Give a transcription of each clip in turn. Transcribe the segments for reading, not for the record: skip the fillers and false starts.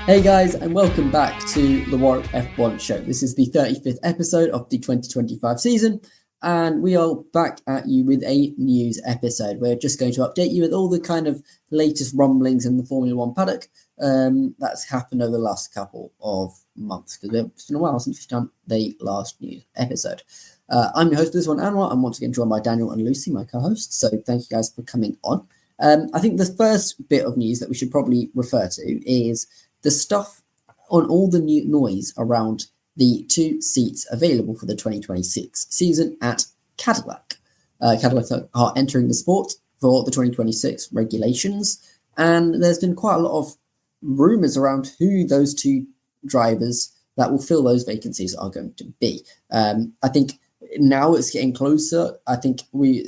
Hey guys, and welcome back to the Warwick F1 show. This is the 35th episode of the 2025 season, and we are back at you with a news episode. We're just going to update you with all the kind of latest rumblings in the Formula One paddock that's happened over the last couple of months, because it's been a while since we've done the last news episode. I'm your host for this one, Anwar. I'm once again joined by Daniel and Lucy, my co-hosts, so thank you guys for coming on. I think the first bit of news that we should probably refer to is the stuff on all the new noise around the two seats available for the 2026 season at Cadillac. Cadillac are entering the sport for the 2026 regulations, and there's been quite a lot of rumours around who those two drivers that will fill those vacancies are going to be. I think now it's getting closer. I think we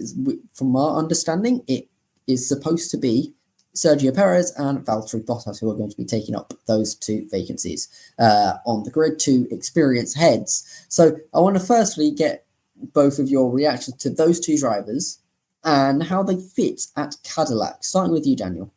from our understanding, it is supposed to be Sergio Perez and Valtteri Bottas who are going to be taking up those two vacancies on the grid, two experienced heads. So I want to firstly get both of your reactions to those two drivers and how they fit at Cadillac. Starting with you, Daniel.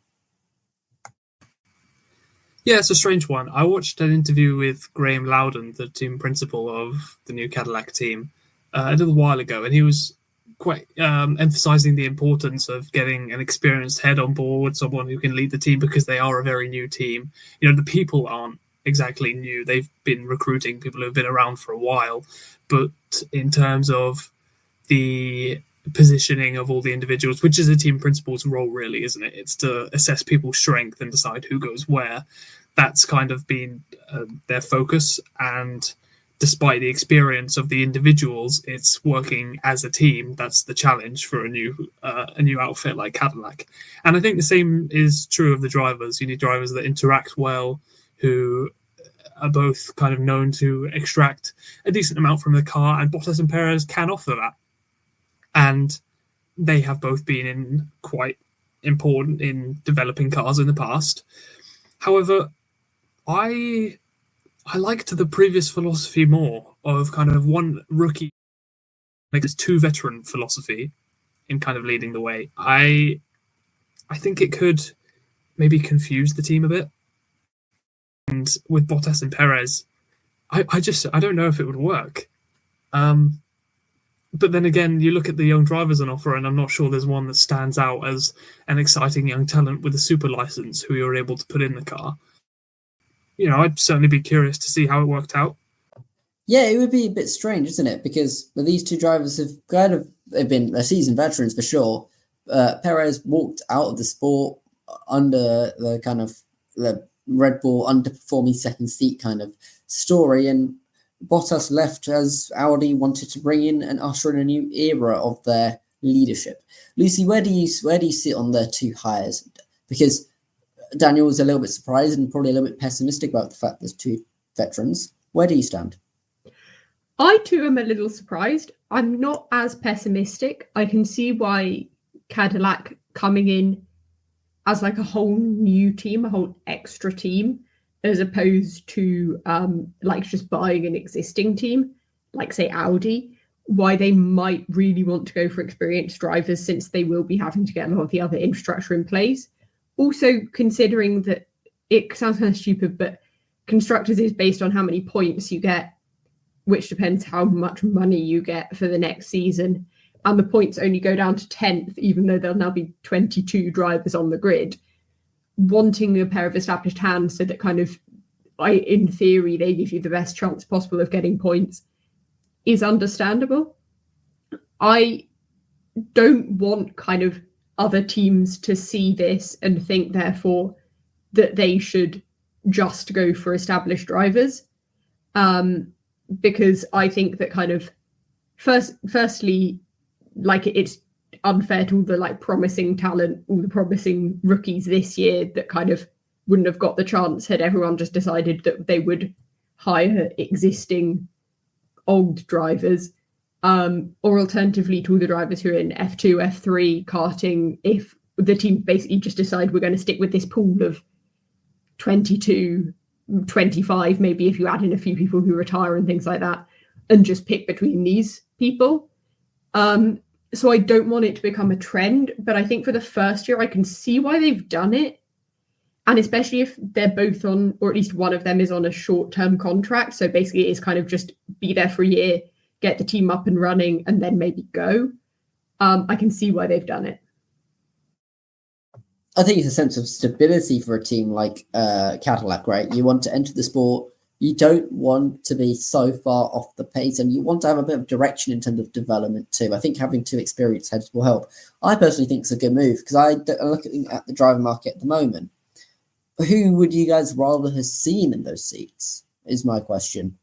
Yeah, it's a strange one. I watched an interview with Graham Loudon, the team principal of the new Cadillac team, a little while ago, and he was quite emphasizing the importance of getting an experienced head on board, someone who can lead the team, because they are a very new team. You know, the people aren't exactly new. They've been recruiting people who've been around for a while. But in terms of the positioning of all the individuals, which is a team principal's role, really, isn't it? It's to assess people's strength and decide who goes where. That's kind of been their focus. And despite the experience of the individuals, it's working as a team. That's the challenge for a new outfit like Cadillac. And I think the same is true of the drivers. You need drivers that interact well, who are both kind of known to extract a decent amount from the car, and Bottas and Perez can offer that. And they have both been quite important in developing cars in the past. However, I liked the previous philosophy more of kind of one rookie, like this two veteran philosophy in kind of leading the way. I think it could maybe confuse the team a bit. And with Bottas and Perez, I don't know if it would work. But then again, you look at the young drivers on offer, and I'm not sure there's one that stands out as an exciting young talent with a super license who you're able to put in the car. You know, I'd certainly be curious to see how it worked out. Yeah, it would be a bit strange, isn't it? Because these two drivers they've been seasoned veterans for sure. Perez walked out of the sport under the kind of the Red Bull underperforming second seat kind of story, and Bottas left as Audi wanted to bring in and usher in a new era of their leadership. Lucy, where do you sit on their two hires? Because Daniel was a little bit surprised and probably a little bit pessimistic about the fact there's two veterans. Where do you stand? I too am a little surprised. I'm not as pessimistic. I can see why Cadillac coming in as like a whole new team, a whole extra team, as opposed to like just buying an existing team, like say Audi, why they might really want to go for experienced drivers, since they will be having to get a lot of the other infrastructure in place. Also, considering that it sounds kind of stupid, but constructors is based on how many points you get, which depends how much money you get for the next season. And the points only go down to 10th, even though there'll now be 22 drivers on the grid. Wanting a pair of established hands so that kind of, in theory, they give you the best chance possible of getting points is understandable. I don't want kind of other teams to see this and think, therefore, that they should just go for established drivers. Because I think that kind of, firstly, like it's unfair to all the like promising talent, all the promising rookies this year that kind of wouldn't have got the chance had everyone just decided that they would hire existing old drivers, or alternatively to all the drivers who are in F2, F3 karting, if the team basically just decide we're going to stick with this pool of 22, 25, maybe if you add in a few people who retire and things like that, and just pick between these people. So I don't want it to become a trend, but I think for the first year, I can see why they've done it. And especially if they're both on, or at least one of them is on a short-term contract. So basically it's kind of just be there for a year, get the team up and running, and then maybe go. I can see why they've done it. I think it's a sense of stability for a team like Cadillac, right? You want to enter the sport. You don't want to be so far off the pace, and you want to have a bit of direction in terms of development too. I think having two experienced heads will help. I personally think it's a good move because I look at the driver market at the moment. Who would you guys rather have seen in those seats is my question.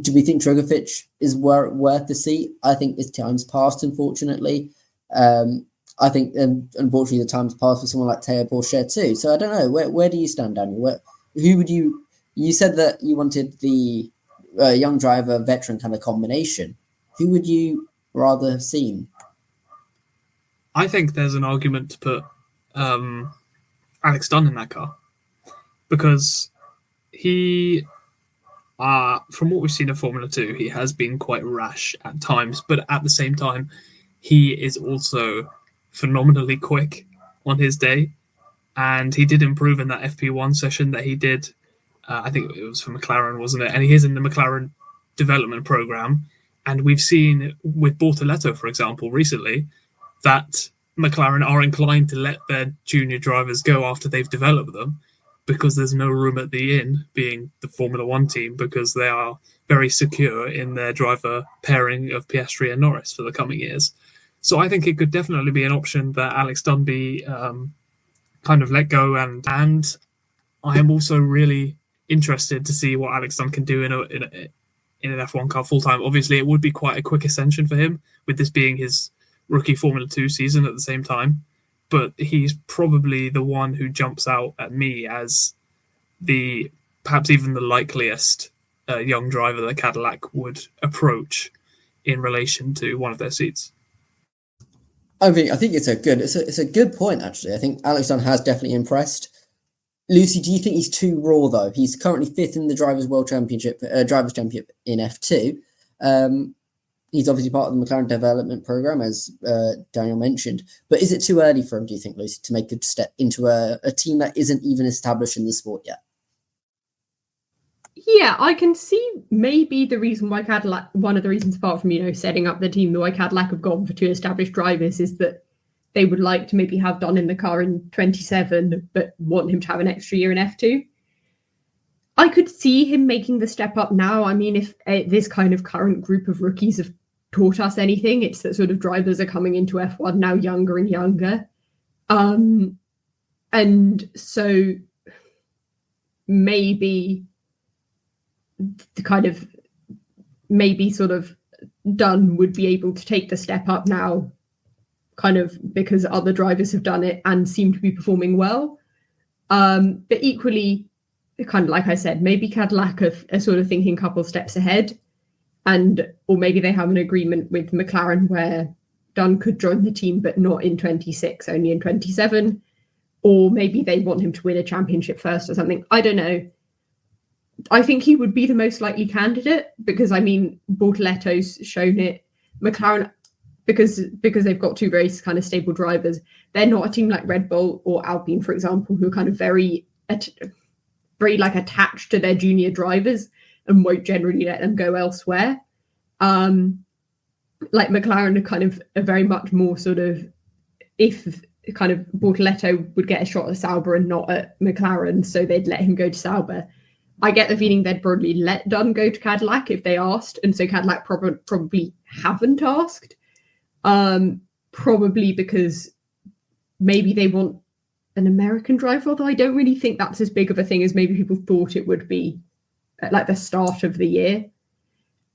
Do we think Triggerfitch is worth the seat? I think his time's passed, unfortunately. I think, unfortunately, the time's passed for someone like Teo Pourchaire too. So I don't know. Where do you stand, Daniel? Who would you... You said that you wanted the young driver, veteran kind of combination. Who would you rather have seen? I think there's an argument to put Alex Dunn in that car because he, from what we've seen in Formula 2, he has been quite rash at times, but at the same time, he is also phenomenally quick on his day, and he did improve in that FP1 session that he did. I think it was for McLaren, wasn't it? And he is in the McLaren development program. And we've seen with Bortoletto, for example, recently, that McLaren are inclined to let their junior drivers go after they've developed them because there's no room at the inn, being the Formula One team, because they are very secure in their driver pairing of Piastri and Norris for the coming years. So I think it could definitely be an option that Alex Dunn be kind of let go. And I am also really interested to see what Alex Dunn can do in an F1 car full time. Obviously, it would be quite a quick ascension for him, with this being his rookie Formula 2 season at the same time. But he's probably the one who jumps out at me as the perhaps even the likeliest young driver that Cadillac would approach in relation to one of their seats. I think it's a good point actually. I think Alex Dunn has definitely impressed. Lucy, do you think he's too raw though? He's currently fifth in the Drivers' World Championship, Drivers' Championship in F2. He's obviously part of the McLaren development program, as Daniel mentioned. But is it too early for him, do you think, Lucy, to make a step into a team that isn't even established in the sport yet? Yeah, I can see maybe the reason why Cadillac, one of the reasons apart from, setting up the team, the why Cadillac have gone for two established drivers is that they would like to maybe have Dunn in the car in 27, but want him to have an extra year in F2. I could see him making the step up now. I mean, if this kind of current group of rookies have taught us anything, it's that sort of drivers are coming into F1 now younger and younger. And so maybe sort of Dunn would be able to take the step up now, kind of because other drivers have done it and seem to be performing well. But equally, kind of like I said, maybe Cadillac are sort of thinking a couple steps ahead, or maybe they have an agreement with McLaren where Dunn could join the team, but not in 26, only in 27. Or maybe they want him to win a championship first or something. I don't know. I think he would be the most likely candidate because, I mean, Bortoletto's shown it. McLaren, because they've got two very kind of stable drivers, they're not a team like Red Bull or Alpine, for example, who are kind of very like attached to their junior drivers and won't generally let them go elsewhere. Like McLaren are kind of a very much more sort of, if kind of Bortoletto would get a shot at Sauber and not at McLaren, so they'd let him go to Sauber. I get the feeling they'd probably let Dunn go to Cadillac if they asked, and so Cadillac probably haven't asked. Probably because maybe they want an American driver, although I don't really think that's as big of a thing as maybe people thought it would be at like the start of the year.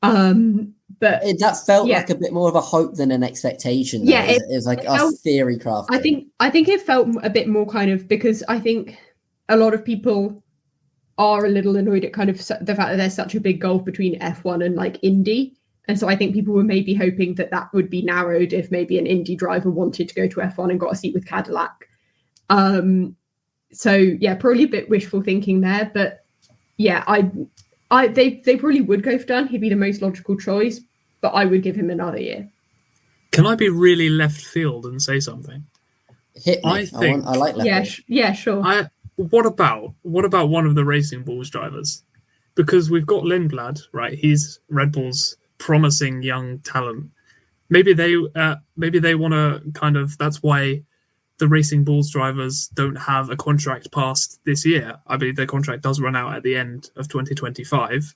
But that felt like a bit more of a hope than an expectation. Though. It was like us theory crafting. I think it felt a bit more kind of, because I think a lot of people are a little annoyed at kind of the fact that there's such a big gulf between F1 and like Indy. And so I think people were maybe hoping that would be narrowed if maybe an Indy driver wanted to go to F1 and got a seat with Cadillac. So yeah, probably a bit wishful thinking there, but yeah, they probably would go for Dunn. He'd be the most logical choice, but I would give him another year. Can I be really left field and say something? Hit me. I like left field. Yeah, sure. what about one of the Racing Bulls drivers? Because we've got Lindblad, right? He's Red Bull's promising young talent. Maybe they want to kind of. That's why the Racing Bulls drivers don't have a contract past this year. I believe their contract does run out at the end of 2025,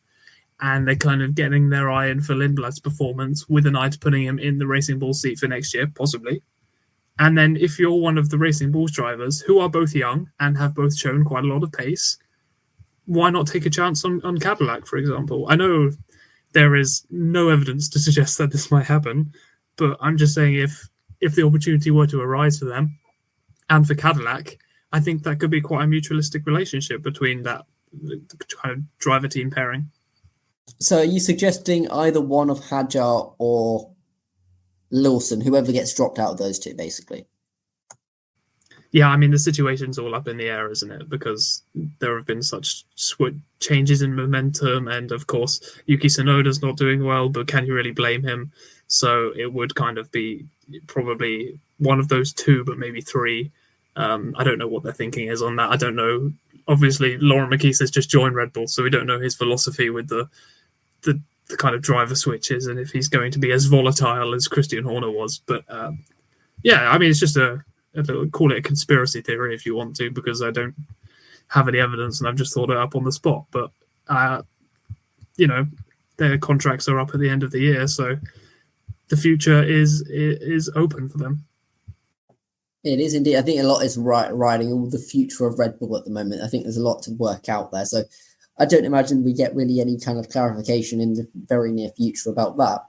and they're kind of getting their eye in for Lindblad's performance with an eye to putting him in the Racing Bulls seat for next year, possibly. And then if you're one of the Racing Bulls drivers who are both young and have both shown quite a lot of pace, why not take a chance on Cadillac, for example? I know there is no evidence to suggest that this might happen, but I'm just saying if the opportunity were to arise for them and for Cadillac, I think that could be quite a mutualistic relationship between that kind of driver-team pairing. So are you suggesting either one of Hadjar or Lawson, whoever gets dropped out of those two, basically? Yeah, I mean, the situation's all up in the air, isn't it? Because there have been such changes in momentum, and of course, Yuki Tsunoda's not doing well, but can you really blame him? So it would kind of be probably one of those two, but maybe three. I don't know what their thinking is on that. I don't know. Obviously, Lauren McKees has just joined Red Bull, so we don't know his philosophy with the kind of driver switches and if he's going to be as volatile as Christian Horner was. But yeah, I mean, it's just call it a conspiracy theory if you want to, because I don't have any evidence and I've just thought it up on the spot. But, their contracts are up at the end of the year, so the future is open for them. It is indeed. I think a lot is riding all the future of Red Bull at the moment. I think there's a lot to work out there. So I don't imagine we get really any kind of clarification in the very near future about that.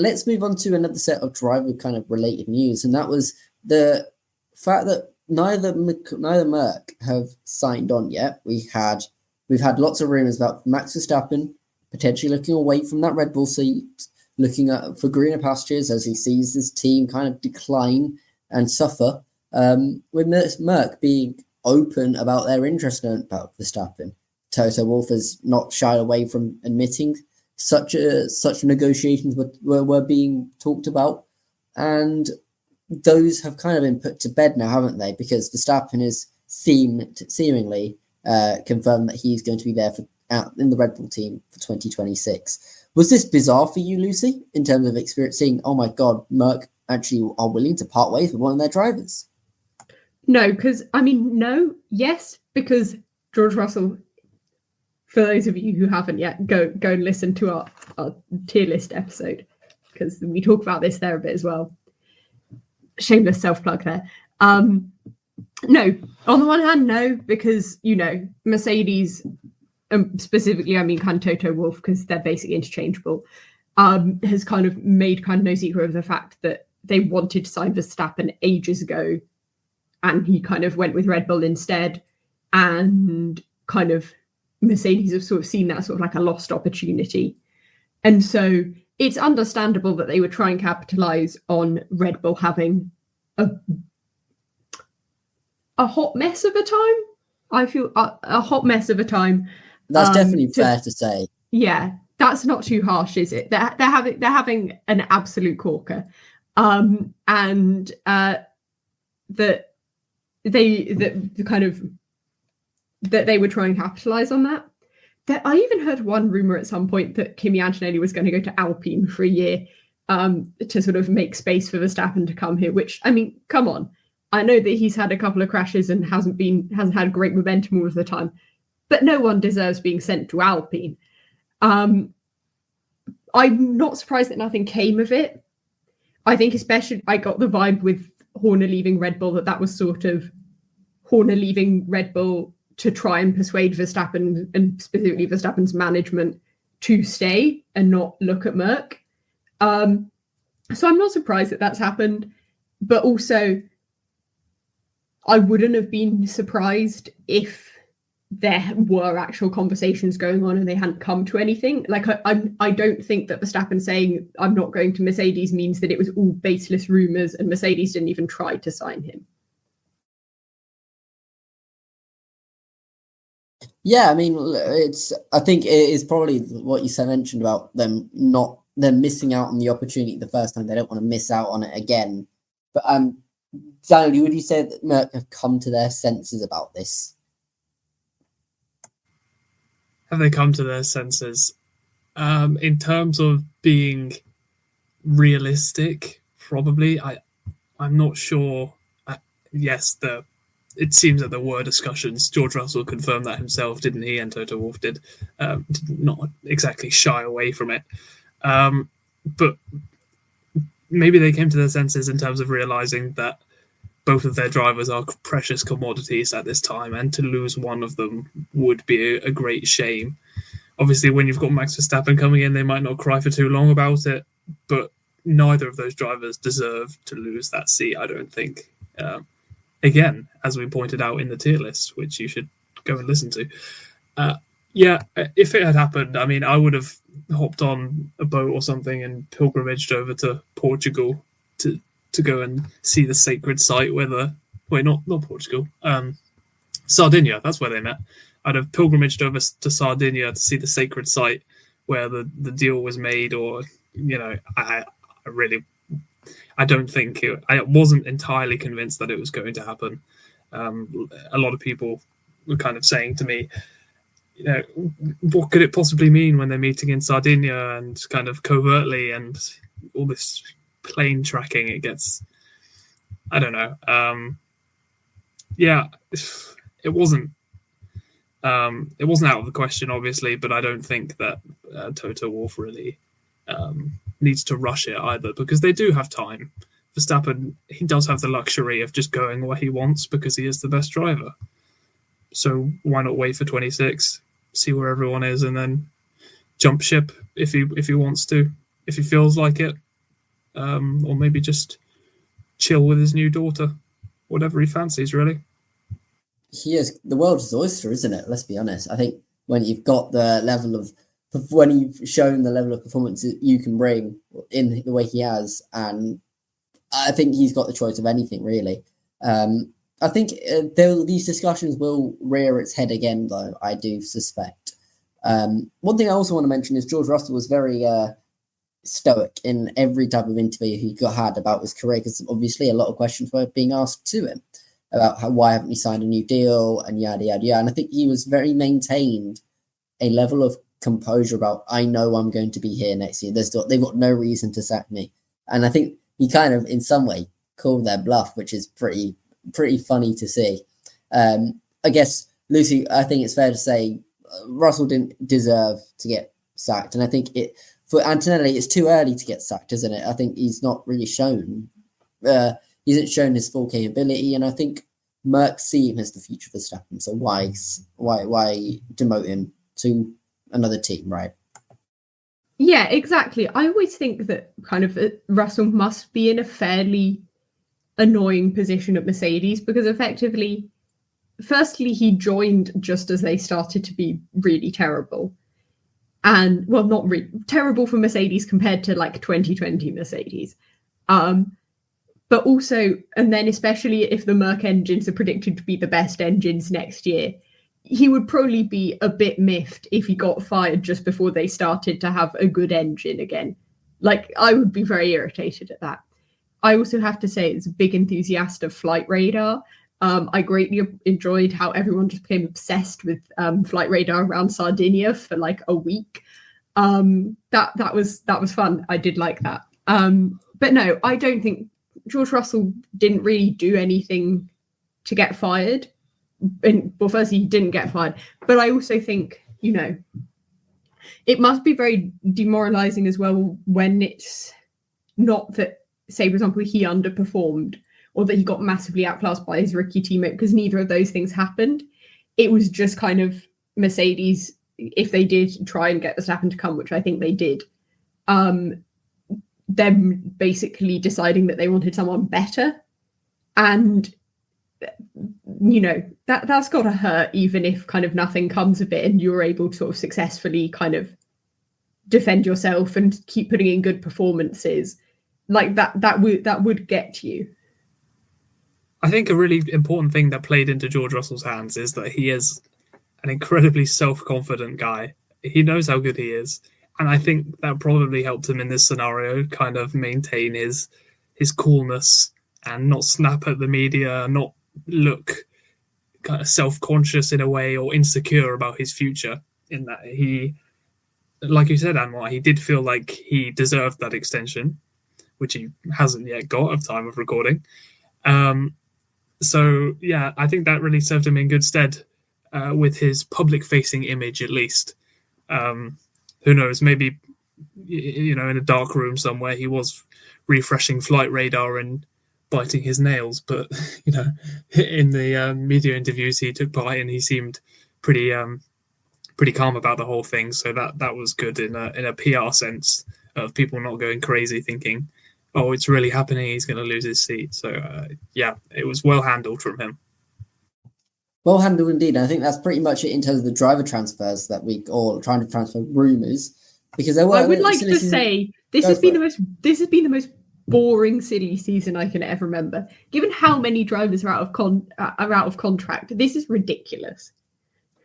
Let's move on to another set of driver kind of related news, and that was the fact that neither Merc have signed on yet. We've had lots of rumours about Max Verstappen potentially looking away from that Red Bull seat, looking for greener pastures as he sees his team kind of decline and suffer. With Merc being open about their interest about Verstappen, Toto Wolff has not shied away from admitting such negotiations were being talked about, and those have kind of been put to bed now, haven't they? Because Verstappen has seemingly confirmed that he's going to be there in the Red Bull team for 2026. Was this bizarre for you, Lucy, in terms of experiencing, oh my God, Merc actually are willing to part ways with one of their drivers? No, because, yes, because George Russell, for those of you who haven't yet, go and listen to our tier list episode, because we talk about this there a bit as well. Shameless self-plug there. No, on the one hand, no, because, Mercedes, specifically, kind of Toto Wolff, because they're basically interchangeable, has kind of made kind of no secret of the fact that they wanted to sign Verstappen ages ago, and he kind of went with Red Bull instead, and kind of Mercedes have sort of seen that sort of like a lost opportunity. And so it's understandable that they would try and capitalize on Red Bull having a hot mess of a time. I feel a hot mess of a time. That's definitely fair to say. Yeah, that's not too harsh, is it? They're having an absolute corker, and that they would try and capitalize on that. I even heard one rumor at some point that Kimi Antonelli was going to go to Alpine for a year to sort of make space for Verstappen to come here, which, come on. I know that he's had a couple of crashes and hasn't had great momentum all of the time, but no one deserves being sent to Alpine. I'm not surprised that nothing came of it. I think especially I got the vibe with Horner leaving Red Bull that was sort of Horner leaving Red Bull to try and persuade Verstappen, and specifically Verstappen's management, to stay and not look at Merc. So I'm not surprised that that's happened, but also I wouldn't have been surprised if there were actual conversations going on and they hadn't come to anything. Like, I don't think that Verstappen saying I'm not going to Mercedes means that it was all baseless rumours and Mercedes didn't even try to sign him. Yeah, I think it is probably what you mentioned about them missing out on the opportunity the first time. They don't want to miss out on it again. But Daniel, would you say that Merc have come to their senses about this? Have they come to their senses? In terms of being realistic, probably. I'm not sure. Yes, it seems that there were discussions. George Russell confirmed that himself, didn't he? And Toto Wolff did not exactly shy away from it. But maybe they came to their senses in terms of realising that both of their drivers are precious commodities at this time, and to lose one of them would be a great shame. Obviously, when you've got Max Verstappen coming in, they might not cry for too long about it, but neither of those drivers deserve to lose that seat, I don't think. Again, as we pointed out in the tier list, which you should go and listen to. If it had happened, I mean, I would have hopped on a boat or something and pilgrimaged over to Portugal to go and see the sacred site where not Portugal, Sardinia, that's where they met. I'd have pilgrimaged over to Sardinia to see the sacred site where the deal was made, or, I don't think I wasn't entirely convinced that it was going to happen. A lot of people were kind of saying to me, what could it possibly mean when they're meeting in Sardinia and kind of covertly and all this plane tracking? It gets, I don't know. It wasn't out of the question, obviously, but I don't think that Toto Wolff really needs to rush it either, because they do have time. Verstappen, he does have the luxury of just going where he wants because he is the best driver. So why not wait for 26, see where everyone is, and then jump ship if he wants to, if he feels like it, or maybe just chill with his new daughter, whatever he fancies, really. The world's his oyster, isn't it? Let's be honest. I think when you've got the level of, when you've shown the level of performance that you can bring in the way he has, and I think he's got the choice of anything, really. I think these discussions will rear its head again, though, I do suspect. One thing I also want to mention is George Russell was very stoic in every type of interview he had about his career, because obviously a lot of questions were being asked to him about why haven't you signed a new deal and yada, yada, yada. And I think he was very maintained a level of composure about, I know I'm going to be here next year. They've got no reason to sack me. And I think he kind of, in some way, called their bluff, which is pretty funny to see. I guess, Lucy, I think it's fair to say Russell didn't deserve to get sacked. And I think for Antonelli, it's too early to get sacked, isn't it? I think he's not really shown, he hasn't shown his full capability. And I think Merck see him as the future for Verstappen. So why demote him to another team, right? Yeah, exactly. I always think that kind of Russell must be in a fairly annoying position at Mercedes, because effectively, firstly, he joined just as they started to be really terrible. And, well, not really terrible for Mercedes compared to like 2020 Mercedes. But also, and then especially if the Merc engines are predicted to be the best engines next year, he would probably be a bit miffed if he got fired just before they started to have a good engine again. Like, I would be very irritated at that. I also have to say, it's a big enthusiast of Flight Radar. I greatly enjoyed how everyone just became obsessed with Flight Radar around Sardinia for like a week. That was fun. I did like that. But no, I don't think George Russell didn't really do anything to get fired. Well, firstly, he didn't get fired. But I also think, it must be very demoralizing as well when it's not that, say, for example, he underperformed or that he got massively outclassed by his rookie teammate, because neither of those things happened. It was just kind of Mercedes, if they did try and get Verstappen to come, which I think they did, them basically deciding that they wanted someone better. And, that's got to hurt, even if kind of nothing comes of it and you're able to sort of successfully kind of defend yourself and keep putting in good performances. Like that would get you. I think a really important thing that played into George Russell's hands is that he is an incredibly self-confident guy. He knows how good he is. And I think that probably helped him in this scenario kind of maintain his coolness and not snap at the media, not look kind of self-conscious in a way or insecure about his future, in that he, like you said, Anwar, he did feel like he deserved that extension, which he hasn't yet got at time of recording. So, yeah, I think that really served him in good stead with his public-facing image, at least. Who knows, maybe, in a dark room somewhere, he was refreshing flight radar and biting his nails. But, in the media interviews he took part in, he seemed pretty calm about the whole thing. So that was good in a PR sense of people not going crazy thinking, oh, it's really happening, he's going to lose his seat. So, it was well handled from him. Well handled indeed. And I think that's pretty much it in terms of the driver transfers that we all trying to transfer rumours. Because there were, I would like to say this has been the most boring silly season I can ever remember. Given how many drivers are out of contract, this is ridiculous.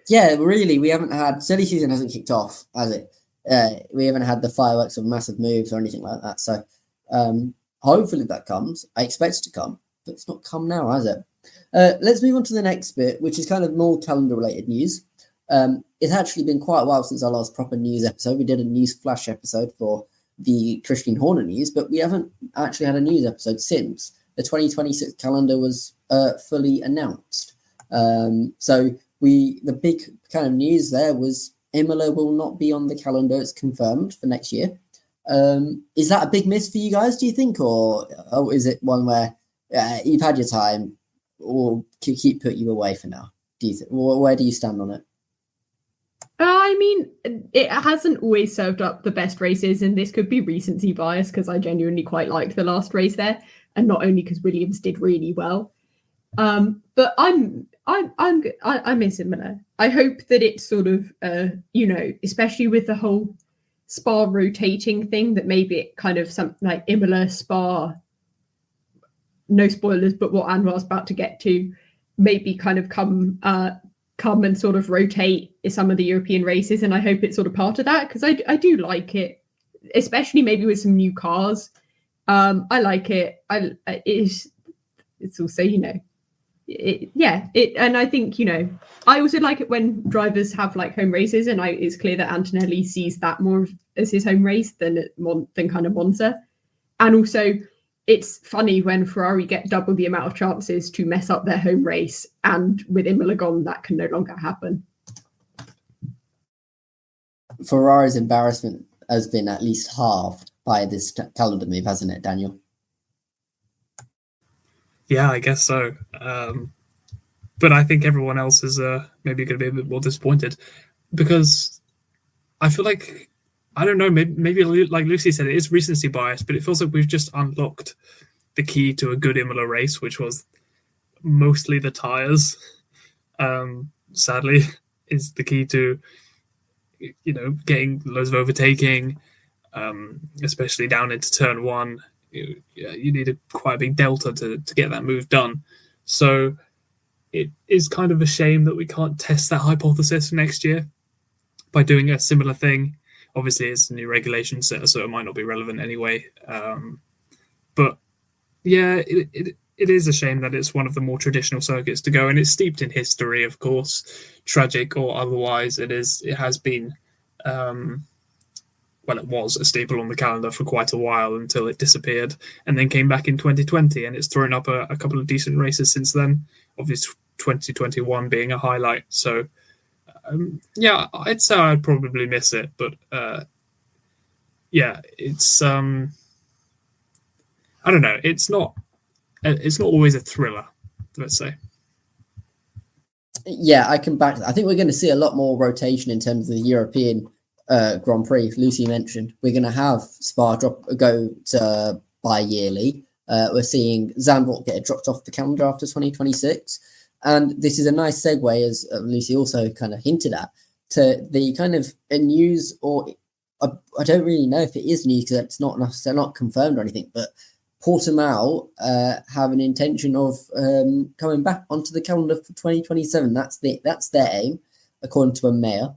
Yeah, really, we haven't had silly season hasn't kicked off, has it? We haven't had the fireworks of massive moves or anything like that. So hopefully that comes. I expect it to come, but it's not come now, has it? Let's move on to the next bit, which is kind of more calendar-related news. It's actually been quite a while since our last proper news episode. We did a news flash episode for the Christian Horner news, but we haven't actually had a news episode since the 2026 calendar was fully announced. So the big kind of news there was Imola will not be on the calendar. It's confirmed for next year. Is that a big miss for you guys, do you think? Or is it one where you've had your time or put you away for now? Do you think? Where do you stand on it? I mean, it hasn't always served up the best races, and this could be recency bias because I genuinely quite liked the last race there, and not only because Williams did really well. But I miss Imola. I hope that it's sort of especially with the whole Spa rotating thing, that maybe it kind of something like Imola, Spa, no spoilers, but what Anwar's about to get to, maybe kind of come and sort of rotate some of the European races, and I hope it's sort of part of that because I do like it, especially maybe with some new cars. I like it. It's also and I think I also like it when drivers have like home races, and it's clear that Antonelli sees that more as his home race than kind of Monza, and also it's funny when Ferrari get double the amount of chances to mess up their home race, and with Imola gone, that can no longer happen. Ferrari's embarrassment has been at least halved by this calendar move, hasn't it, Daniel? Yeah, I guess so. But I think everyone else is maybe going to be a bit more disappointed because I feel like, I don't know, maybe like Lucy said, it is recency bias, but it feels like we've just unlocked the key to a good Imola race, which was mostly the tyres. Sadly, is the key to, getting loads of overtaking, especially down into turn one. You need quite a big delta to get that move done. So it is kind of a shame that we can't test that hypothesis next year by doing a similar thing. Obviously, it's a new regulation set, so it might not be relevant anyway. But yeah, it is a shame that it's one of the more traditional circuits to go, and it's steeped in history, of course, tragic or otherwise. It has been. It was a staple on the calendar for quite a while until it disappeared and then came back in 2020, and it's thrown up a couple of decent races since then, obviously 2021 being a highlight. So, I'd say I'd probably miss it, but it's I don't know. It's not always a thriller, let's say. Yeah, I can back that. I think we're going to see a lot more rotation in terms of the European Grand Prix. Lucy mentioned we're going to have Spa go to bi-yearly. We're seeing Zandvoort get dropped off the calendar after 2026. And this is a nice segue, as Lucy also kind of hinted at, to the kind of news, or I don't really know if it is news because they're not confirmed or anything, but Portimao have an intention of coming back onto the calendar for 2027. That's their aim, according to a mayor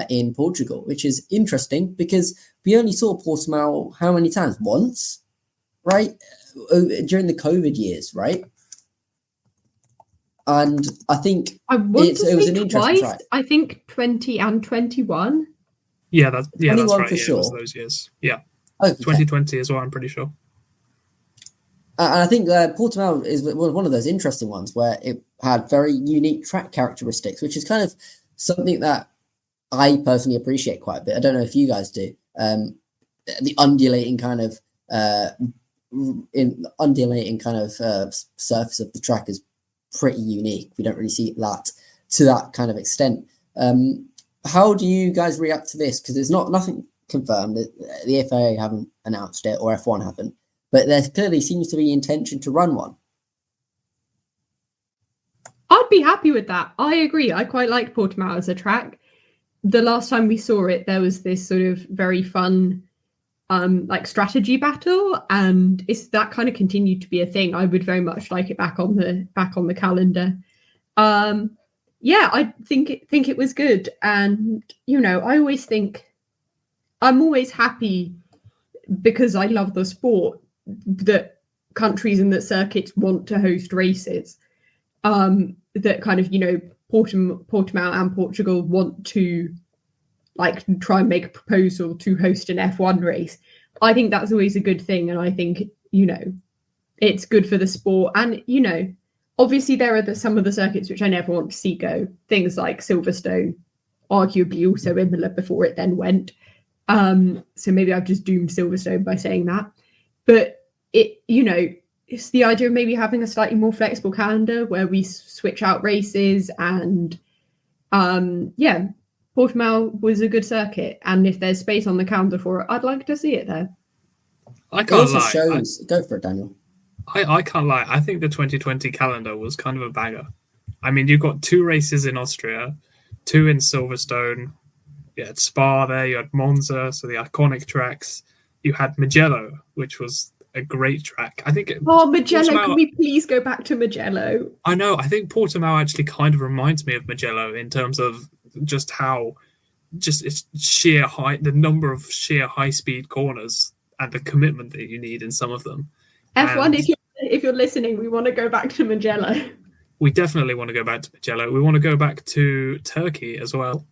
in Portugal, which is interesting because we only saw Portimao how many times? Once? right? During the COVID years, right? And I think it was an interesting track. I think 20 and 21. Yeah, that's right. For Yeah, sure. it was those years. Yeah. Okay. 2020 as well, I'm pretty sure. And I think Portimao is one of those interesting ones where it had very unique track characteristics, which is kind of something that I personally appreciate quite a bit. I don't know if you guys do. The undulating kind of surface of the track is pretty unique. We don't really see that to that kind of extent. How do you guys react to this? Because there's nothing confirmed. The FIA haven't announced it, or F1 haven't, but there clearly seems to be intention to run one. I'd be happy with that. I agree. I quite like Portimao as a track. The last time we saw it, there was this sort of very fun like strategy battle, and that kind of continued to be a thing. I would very much like it back on the calendar. Yeah, I think it was good, and I always think I'm always happy because I love the sport that countries and that circuits want to host races. That kind of Portimao and Portugal want to like try and make a proposal to host an F1 race. I think that's always a good thing, and I think it's good for the sport. And obviously there are some of the circuits which I never want to see go. Things like Silverstone, arguably also Imola before it then went. So maybe I've just doomed Silverstone by saying that. But it's the idea of maybe having a slightly more flexible calendar where we switch out races, and Portimao was a good circuit, and if there's space on the calendar for it, I'd like to see it there. I can't lie. Go for it, Daniel. I can't lie. I think the 2020 calendar was kind of a banger. I mean, you got 2 races in Austria, 2 in Silverstone. You had Spa there. You had Monza, so the iconic tracks. You had Mugello, which was a great track. I think. Mugello! Can we please go back to Mugello? I know. I think Portimao actually kind of reminds me of Mugello in terms of just how, it's sheer height, the number of sheer high speed corners, and the commitment that you need in some of them. F1, and if you're listening, we want to go back to Mugello. We definitely want to go back to Mugello. We want to go back to Turkey as well.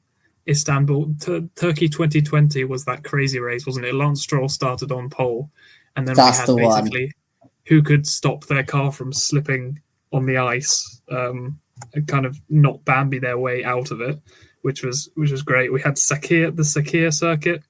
Istanbul, Turkey 2020 was that crazy race, wasn't it? Lance Stroll started on pole, and then That's we had basically who could stop their car from slipping on the ice, and kind of not Bambi their way out of it, which was great. We had the Sakir circuit,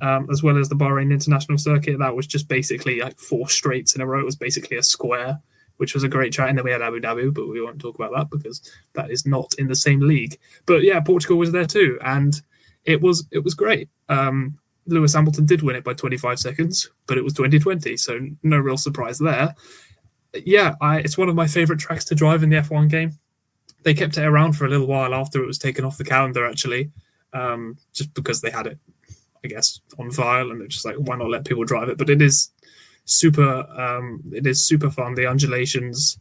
as well as the Bahrain International Circuit. That was just basically like 4 straights in a row. It was basically a square, which was a great track. And then we had Abu Dhabi, but we won't talk about that because that is not in the same league. But yeah, Portugal was there too, and it was great. Lewis Hamilton did win it by 25 seconds, but it was 2020, so no real surprise there. Yeah, it's one of my favourite tracks to drive in the F1 game. They kept it around for a little while after it was taken off the calendar, actually, just because they had it, I guess, on file, and they're just like, why not let people drive it? But it is super fun. The undulations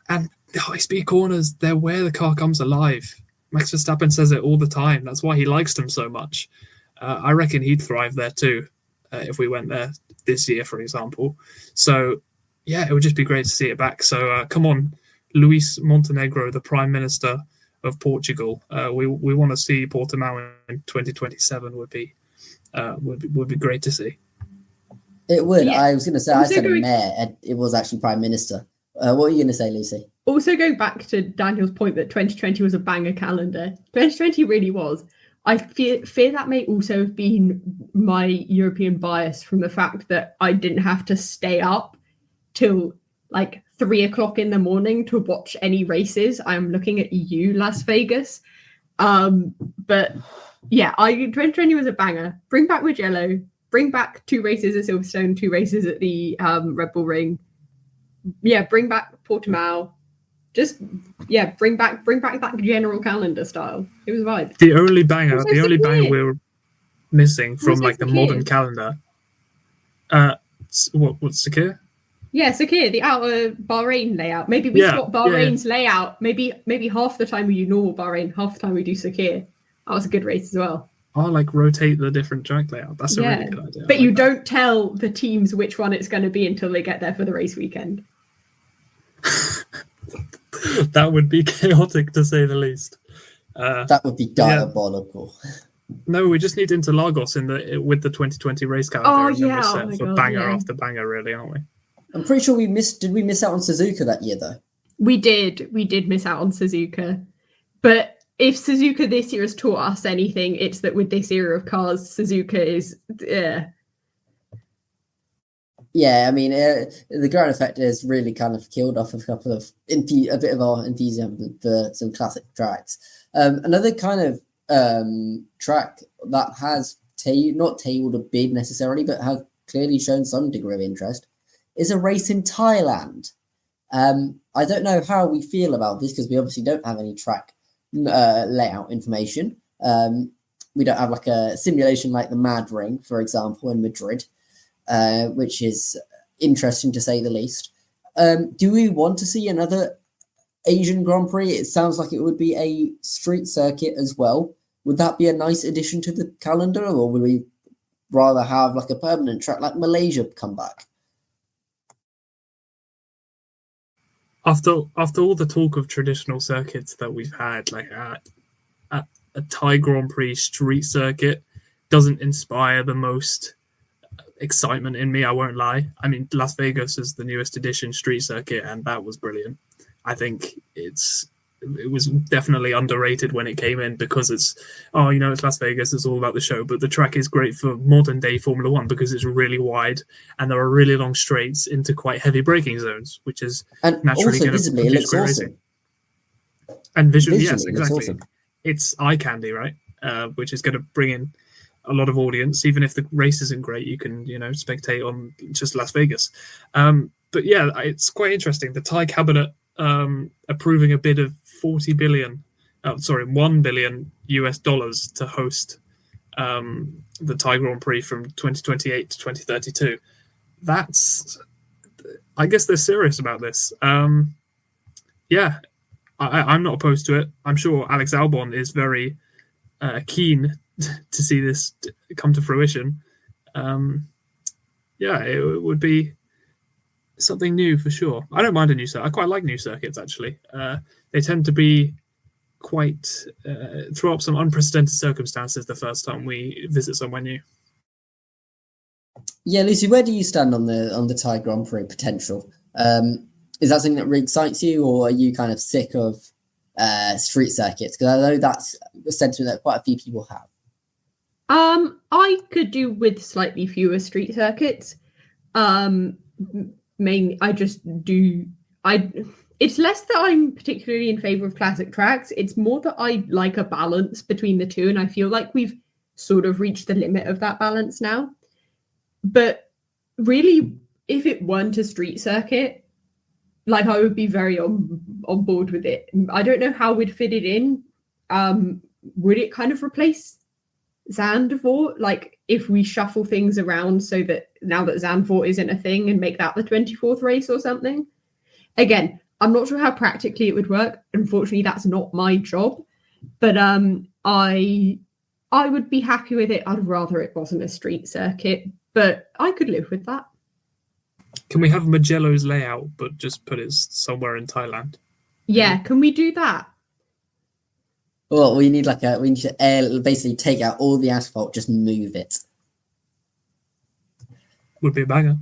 and the high-speed corners, they're where the car comes alive. Max Verstappen says it all the time. That's why he likes them so much. I reckon he'd thrive there too if we went there this year, for example. So, yeah, it would just be great to see it back. So, come on, Luis Montenegro, the Prime Minister of Portugal. We want to see Portimao in 2027 would be great to see. It would. Yeah. I was going to say, also I said mayor, and it was actually Prime Minister. What were you going to say, Lucy? Also going back to Daniel's point that 2020 was a banger calendar. 2020 really was. I fear that may also have been my European bias from the fact that I didn't have to stay up till like 3:00 in the morning to watch any races. I'm looking at EU Las Vegas. But yeah, 2020 was a banger. Bring back Mugello. Bring back 2 races at Silverstone, 2 races at the Red Bull Ring. Yeah, bring back Portimao. Just bring back that general calendar style. It was a vibe. The only banger we're missing from like the modern calendar. What's Sakir? Yeah, Sakir, the outer Bahrain layout. Maybe we swap Bahrain's layout. Maybe half the time we do normal Bahrain, half the time we do Sakir. That was a good race as well. rotate the different track layout. That's a really good idea. But you don't tell the teams which one it's going to be until they get there for the race weekend. That would be chaotic, to say the least. That would be diabolical. No, we just need Interlagos with the 2020 race calendar. Oh, we're set for banger after banger, really, aren't we? I'm pretty sure did we miss out on Suzuka that year, though? We did miss out on Suzuka. But if Suzuka this year has taught us anything, it's that with this era of cars, Suzuka is... Yeah, I mean, the ground effect has really kind of killed off a bit of our enthusiasm for some classic tracks. Another kind of track that has not tailed a bid necessarily, but has clearly shown some degree of interest, is a race in Thailand. I don't know how we feel about this because we obviously don't have any track layout information. We don't have like a simulation like the Mad Ring, for example, in Madrid, which is interesting to say the least. Do we want to see another Asian Grand Prix? It sounds like it would be a street circuit as well. Would that be a nice addition to the calendar, or would we rather have like a permanent track like Malaysia come back? After all the talk of traditional circuits that we've had, like a Thai Grand Prix street circuit doesn't inspire the most excitement in me, I won't lie. I mean, Las Vegas is the newest edition street circuit, and that was brilliant. I think it was definitely underrated when it came in because it's Las Vegas, it's all about the show, but the track is great for modern day Formula One because it's really wide and there are really long straights into quite heavy braking zones, which is naturally going to produce great racing. And visually, yes, exactly. Awesome. It's eye candy, right? Which is going to bring in a lot of audience. Even if the race isn't great, you can spectate on just Las Vegas. But yeah, it's quite interesting. The Thai cabinet approving a bid of $1 billion US dollars to host the Thai Grand Prix from 2028 to 2032. I guess they're serious about this. I'm not opposed to it. I'm sure Alex Albon is very keen to see this come to fruition. It would be something new for sure. I don't mind a new circuit. I quite like new circuits, actually. They tend to be quite throw up some unprecedented circumstances the first time we visit somewhere new. Yeah, Lucy, where do you stand on the Thai Grand Prix potential? Is that something that really excites you, or are you kind of sick of street circuits? Because I know that's a sentiment that quite a few people have. I could do with slightly fewer street circuits. It's less that I'm particularly in favor of classic tracks. It's more that I like a balance between the two, and I feel like we've sort of reached the limit of that balance now. But really, if it weren't a street circuit, like, I would be very on board with it. I don't know how we'd fit it in. Would it kind of replace Zandvoort? Like, if we shuffle things around so that now that Zandvoort isn't a thing and make that the 24th race or something? Again, I'm not sure how practically it would work. Unfortunately, that's not my job. But I would be happy with it. I'd rather it wasn't a street circuit, but I could live with that. Can we have Magello's layout, but just put it somewhere in Thailand? Yeah, can we do that? Well, we need to basically take out all the asphalt, just move it. Would be a banger.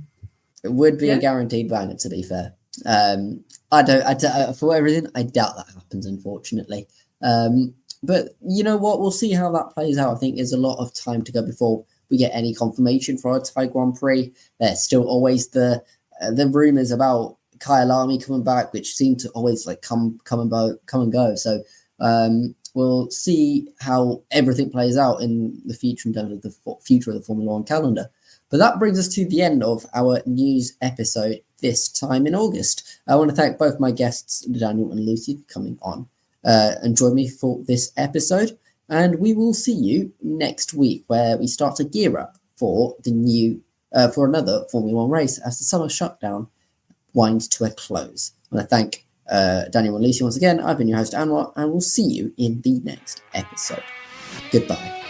It would be a guaranteed banger, to be fair. For everything, I doubt that happens, unfortunately. But you know what? We'll see how that plays out. I think there's a lot of time to go before we get any confirmation for our Thai Grand Prix. There's still always the rumours about Kyle Lamy coming back, which seem to always come and go. So we'll see how everything plays out in the future in terms of the future of the Formula One calendar. But that brings us to the end of our news episode this time in August. I want to thank both my guests, Daniel and Lucy, for coming on and join me for this episode. And we will see you next week, where we start to gear up for for another Formula One race as the summer shutdown winds to a close. I want to thank Daniel and Lucy once again. I've been your host, Anwar, and we'll see you in the next episode. Goodbye.